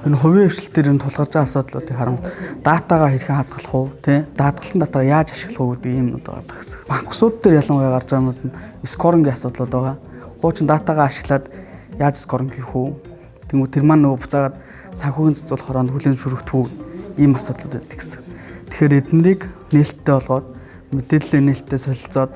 Энэ хувийн хвшилтээр энэ тулгарч байгаа асуудлуудыг харам датагаа хэрхэн хадгалах уу, тий? Даатгалсан датагаа яаж ашиглах уу гэдэг юмнууд байгаа гэсэн. Банкусууд дээр ялангуяа гарч байгаа юмуд нь скорингийн асуудлууд байгаа. Хуучин датагаа ашиглаад яаж скоринг хийх үү? Тэнгүү тэр маань нөгөө буцаагаад санхүүгийн цэцүүл хороонд хүлээн зөвшөөрөх үү? Ийм асуудлууд байдаг гэсэн. Тэгэхээр эднийг нээлттэй болгоод мэдээллийн нээлттэй солилцоод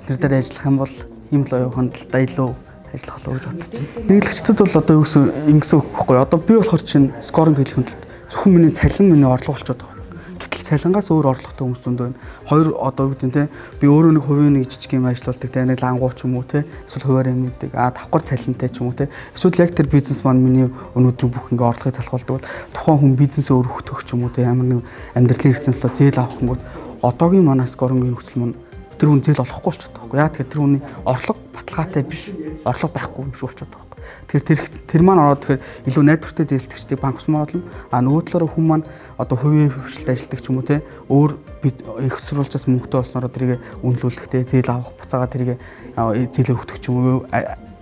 тэднэр дээр ажиллах юм бол ийм л оюун хяналтаа илүү ажиллах болов гэж бодож байна. Нийлэгчдэд бол одоо юу гэсэн ингэсэн үгхгүй. Одоо би болохоор чинь скоринг хийх хүндлэлт зөвхөн миний цалин миний орлого болчиход байгаа. Гэтэл цалингаас өөр орлоготой хүмүүс зөндөө байна. Хоёр одоо юу гэдэг нь те би өөрөө нэг хувийн нэг жижиг юм ажилладаг те нэг лангуу ч юм уу те эсвэл хуваарь юм гэдэг давхар цалинтай ч юм уу те эсвэл яг тэр бизнес маань миний өнөөдөр бүх ингээ орлогыг залах болдог бол тухайн хүн бизнесээ өргөхтөх ч юм уу те ямар нэг амьдралын хэрэгцээслөө зээл авах юм бол одоогийн манай скорингийн нөхцөл маань тэр хүн зээл олохгүй болчиход байгаа. Яа тэгэхээр тэр хүний орлого баталгаатай биш, орлого байхгүй юм шиг болчиход байгаа. Тэгэхээр тэр маань ороод тэгэхээр илүү найдвартай зээлтгэжтэй банкс маань болно. А нөгөө талаараа хүн маань одоо хувийн хвшилт ажилладаг ч юм уу те өөр их сурвалжаас мөнгөтэй болсноор тэрийг үнэлүүлэхтэй зээл авах буцаага тэрийг зээлээ өгөх ч юм уу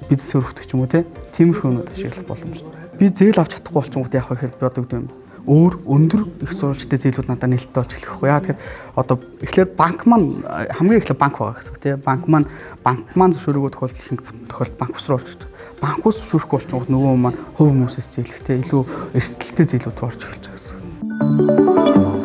бизнес өргөх ч юм уу те тиймэрхүү юмуд ашиглах боломжтой. Би зээл авч чадахгүй болчихгоо яах вэ гэхээр би одоо гэдэг юм өөр өндөр их сурвалжтай зээлүүд надад нээлттэй болж эхлэх байхгүй. Яа тэгэхээр одоо эхлээд банк маань хамгийн эхлээд банк байгаа гэсэн үг тийм. Банк маань зөвшөөрөөгүй тохиолдол ихэнх тохиолдолд банк ус руу орж ирдэг. Банк ус зөвшөөрөхгүй болчихгоо нөгөө маань хувь хүмүүсээс зээлэхтэй илүү эрсдэлтэй зээлүүд рүү орж эхэлж байгаа гэсэн үг.